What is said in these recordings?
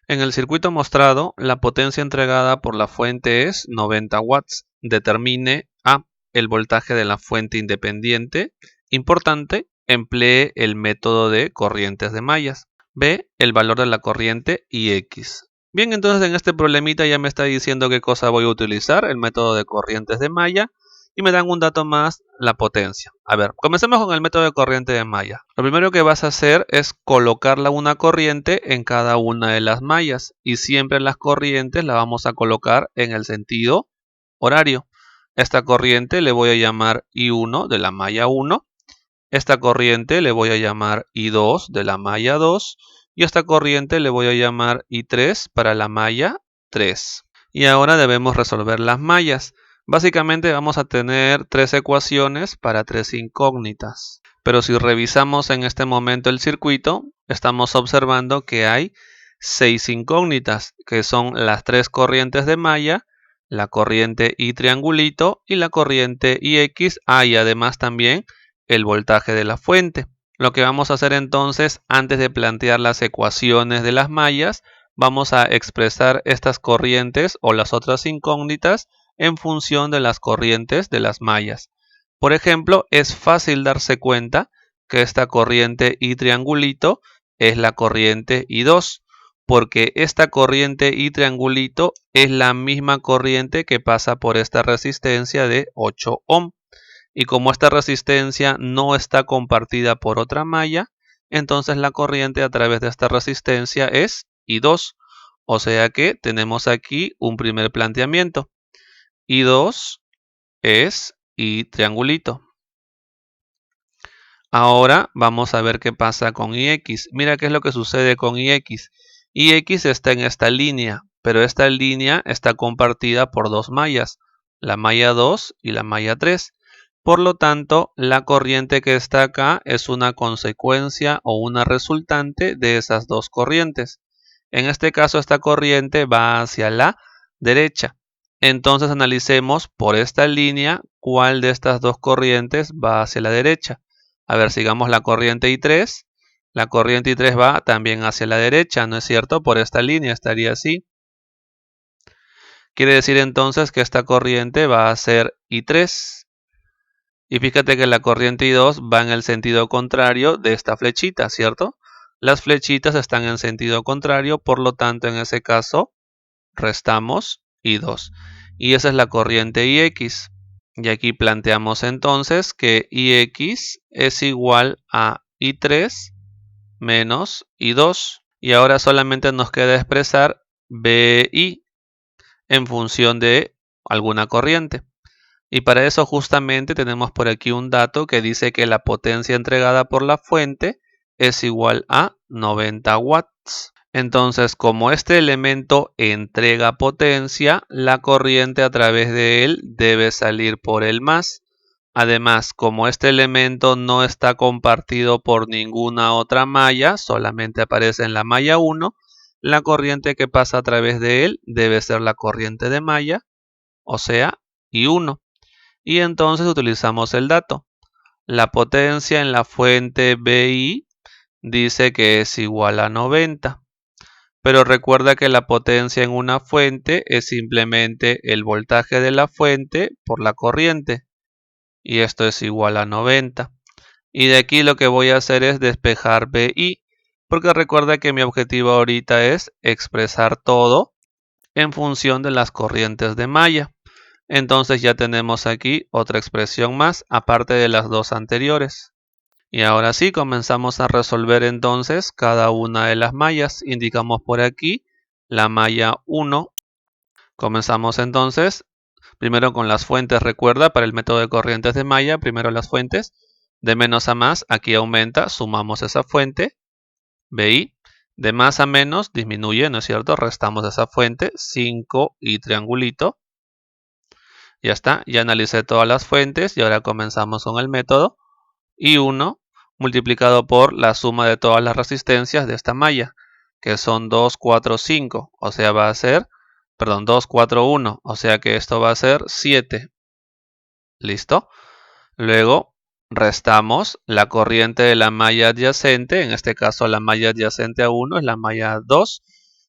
En el circuito mostrado, la potencia entregada por la fuente es 90 watts. Determine A. El voltaje de la fuente independiente. Importante, emplee el método de corrientes de mallas. B. El valor de la corriente Ix. Bien, entonces en este problemita ya me está diciendo qué cosa voy a utilizar, el método de corrientes de malla, y me dan un dato más, la potencia. A ver, comencemos con el método de corriente de malla. Lo primero que vas a hacer es colocarla una corriente en cada una de las mallas, y siempre las corrientes las vamos a colocar en el sentido horario. Esta corriente le voy a llamar I1 de la malla 1, esta corriente le voy a llamar I2 de la malla 2, y esta corriente le voy a llamar I3 para la malla 3. Y ahora debemos resolver las mallas. Básicamente vamos a tener tres ecuaciones para tres incógnitas. Pero si revisamos en este momento el circuito, estamos observando que hay 6 incógnitas, que son las tres corrientes de malla, la corriente I triangulito y la corriente IX, y además también el voltaje de la fuente. Lo que vamos a hacer entonces, antes de plantear las ecuaciones de las mallas, vamos a expresar estas corrientes o las otras incógnitas en función de las corrientes de las mallas. Por ejemplo, es fácil darse cuenta que esta corriente I triangulito es la corriente I2, porque esta corriente I triangulito es la misma corriente que pasa por esta resistencia de 8 ohm. Y como esta resistencia no está compartida por otra malla, entonces la corriente a través de esta resistencia es I2. O sea que tenemos aquí un primer planteamiento. I2 es I triangulito. Ahora vamos a ver qué pasa con IX. Mira qué es lo que sucede con IX. IX está en esta línea, pero esta línea está compartida por dos mallas, la malla 2 y la malla 3. Por lo tanto, la corriente que está acá es una consecuencia o una resultante de esas dos corrientes. En este caso, esta corriente va hacia la derecha. Entonces analicemos por esta línea cuál de estas dos corrientes va hacia la derecha. A ver, sigamos la corriente I3. La corriente I3 va también hacia la derecha, ¿no es cierto? Por esta línea estaría así. Quiere decir entonces que esta corriente va a ser I3. Y fíjate que la corriente I2 va en el sentido contrario de esta flechita, ¿cierto? Las flechitas están en sentido contrario, por lo tanto en ese caso restamos I2. Y esa es la corriente IX. Y aquí planteamos entonces que IX es igual a I3 menos I2. Y ahora solamente nos queda expresar BI en función de alguna corriente. Y para eso justamente tenemos por aquí un dato que dice que la potencia entregada por la fuente es igual a 90 watts. Entonces, como este elemento entrega potencia, la corriente a través de él debe salir por el más. Además, como este elemento no está compartido por ninguna otra malla, solamente aparece en la malla 1, la corriente que pasa a través de él debe ser la corriente de malla, o sea, I1. Y entonces utilizamos el dato. La potencia en la fuente BI dice que es igual a 90. Pero recuerda que la potencia en una fuente es simplemente el voltaje de la fuente por la corriente. Y esto es igual a 90. Y de aquí lo que voy a hacer es despejar BI. Porque recuerda que mi objetivo ahorita es expresar todo en función de las corrientes de malla. Entonces ya tenemos aquí otra expresión más, aparte de las dos anteriores. Y ahora sí, comenzamos a resolver entonces cada una de las mallas. Indicamos por aquí la malla 1. Comenzamos entonces, primero con las fuentes, recuerda, para el método de corrientes de malla, primero las fuentes. De menos a más, aquí aumenta, sumamos esa fuente, BI. De más a menos, disminuye, ¿no es cierto? Restamos esa fuente, 5 y triangulito. Ya está, ya analicé todas las fuentes y ahora comenzamos con el método. I1 multiplicado por la suma de todas las resistencias de esta malla, que son 2, 4, 5, o sea, va a ser, 2, 4, 1, o sea que esto va a ser 7. ¿Listo? Luego restamos la corriente de la malla adyacente, en este caso la malla adyacente a 1 es la malla 2,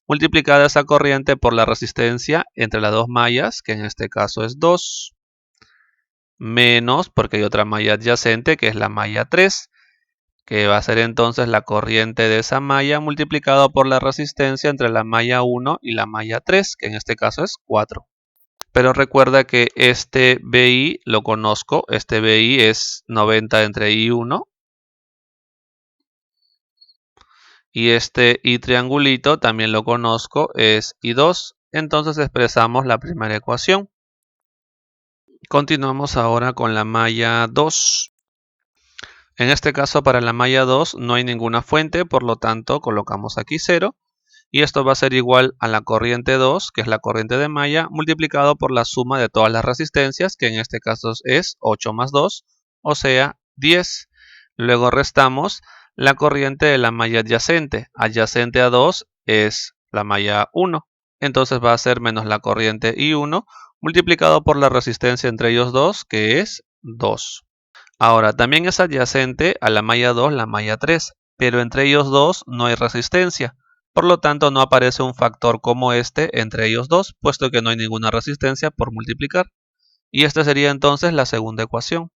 multiplicada esa corriente por la resistencia entre las dos mallas, que en este caso es 2, menos, porque hay otra malla adyacente, que es la malla 3, que va a ser entonces la corriente de esa malla multiplicado por la resistencia entre la malla 1 y la malla 3, que en este caso es 4. Pero recuerda que este BI lo conozco, este BI es 90 entre I1. Y este I triangulito también lo conozco, es I2. Entonces expresamos la primera ecuación. Continuamos ahora con la malla 2. En este caso para la malla 2 no hay ninguna fuente, por lo tanto colocamos aquí 0. Y esto va a ser igual a la corriente 2, que es la corriente de malla, multiplicado por la suma de todas las resistencias, que en este caso es 8 más 2, o sea 10. Luego restamos la corriente de la malla adyacente. Adyacente a 2 es la malla 1. Entonces va a ser menos la corriente I1 multiplicado por la resistencia entre ellos dos, que es 2. Ahora, también es adyacente a la malla 2 la malla 3, pero entre ellos dos no hay resistencia. Por lo tanto, no aparece un factor como este entre ellos dos, puesto que no hay ninguna resistencia por multiplicar. Y esta sería entonces la segunda ecuación.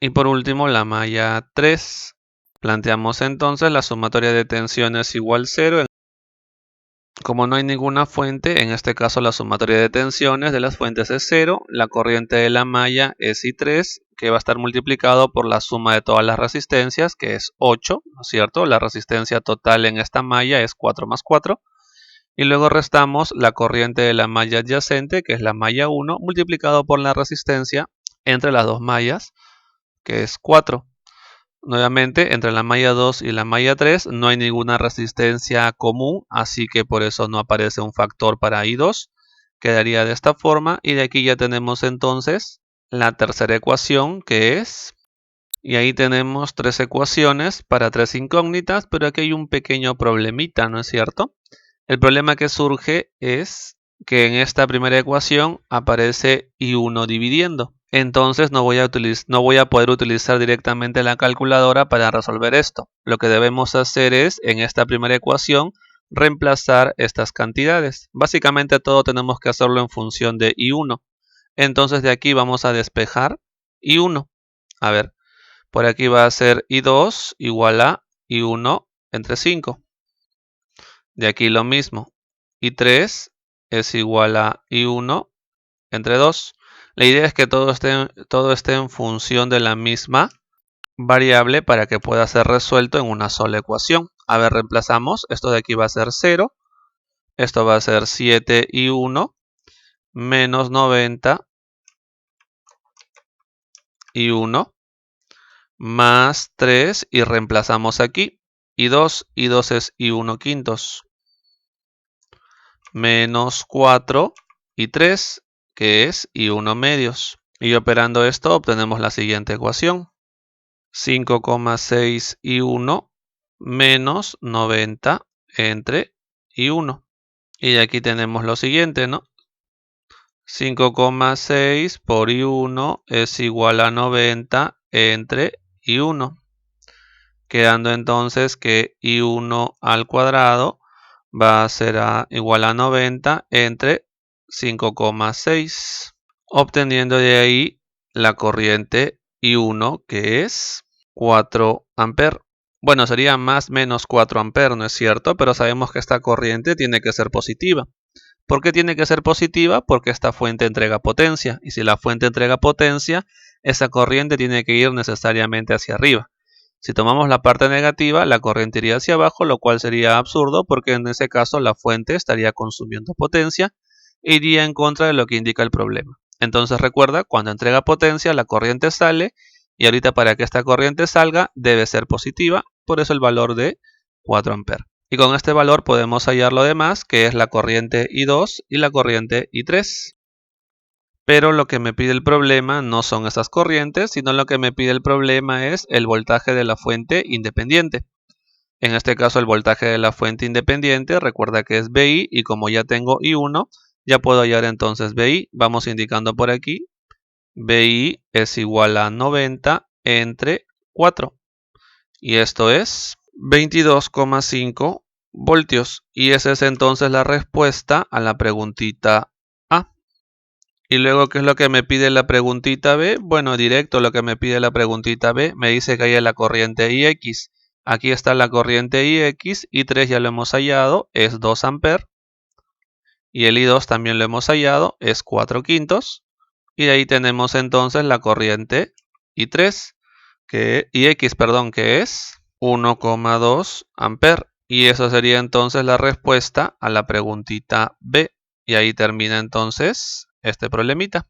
Y por último, la malla 3. Planteamos entonces la sumatoria de tensiones igual 0. Como no hay ninguna fuente, en este caso la sumatoria de tensiones de las fuentes es 0. La corriente de la malla es I3, que va a estar multiplicado por la suma de todas las resistencias, que es 8, ¿no es cierto? La resistencia total en esta malla es 4 más 4. Y luego restamos la corriente de la malla adyacente, que es la malla 1, multiplicado por la resistencia entre las dos mallas, que es 4. Nuevamente, entre la malla 2 y la malla 3 no hay ninguna resistencia común, así que por eso no aparece un factor para I2. Quedaría de esta forma y de aquí ya tenemos entonces la tercera ecuación, que es... Y ahí tenemos tres ecuaciones para tres incógnitas, pero aquí hay un pequeño problemita, ¿no es cierto? El problema que surge es que en esta primera ecuación aparece I1 dividiendo. Entonces no voy a poder utilizar directamente la calculadora para resolver esto. Lo que debemos hacer es, en esta primera ecuación, reemplazar estas cantidades. Básicamente todo tenemos que hacerlo en función de I1. Entonces de aquí vamos a despejar I1. A ver, por aquí va a ser I2 igual a I1 entre 5. De aquí lo mismo. I3 es igual a I1 entre 2. La idea es que todo esté en función de la misma variable para que pueda ser resuelto en una sola ecuación. A ver, reemplazamos. Esto de aquí va a ser 0. Esto va a ser 7i1 menos 90 i1 más 3 y reemplazamos aquí. I2 es i1 quintos menos 4 y 3, que es I1 medios. Y operando esto obtenemos la siguiente ecuación. 5,6 I1 menos 90 entre I1. Y aquí tenemos lo siguiente, ¿no? 5,6 por I1 es igual a 90 entre I1. Quedando entonces que I1 al cuadrado va a ser igual a 90 entre 5,6, obteniendo de ahí la corriente I1, que es 4 amperes. Bueno, sería más menos 4 amperes, ¿no es cierto? Pero sabemos que esta corriente tiene que ser positiva. ¿Por qué tiene que ser positiva? Porque esta fuente entrega potencia. Y si la fuente entrega potencia, esa corriente tiene que ir necesariamente hacia arriba. Si tomamos la parte negativa, la corriente iría hacia abajo, lo cual sería absurdo porque en ese caso la fuente estaría consumiendo potencia e iría en contra de lo que indica el problema. Entonces recuerda, cuando entrega potencia la corriente sale y ahorita para que esta corriente salga debe ser positiva, por eso el valor de 4 amperes. Y con este valor podemos hallar lo demás, que es la corriente I2 y la corriente I3. Pero lo que me pide el problema no son esas corrientes, sino lo que me pide el problema es el voltaje de la fuente independiente. En este caso el voltaje de la fuente independiente, recuerda que es BI, y como ya tengo I1, ya puedo hallar entonces BI. Vamos indicando por aquí. BI es igual a 90 entre 4. Y esto es 22,5 voltios. Y esa es entonces la respuesta a la preguntita A. Y luego, ¿qué es lo que me pide la preguntita B? Bueno, directo lo que me pide la preguntita B. Me dice que haya la corriente IX. Aquí está la corriente IX. I3 ya lo hemos hallado, es 2 amperes. Y el I2 también lo hemos hallado, es 4/5. Y de ahí tenemos entonces la corriente I3, IX, perdón, que es 1,2 amperes. Y eso sería entonces la respuesta a la preguntita B. Y ahí termina entonces este problemita.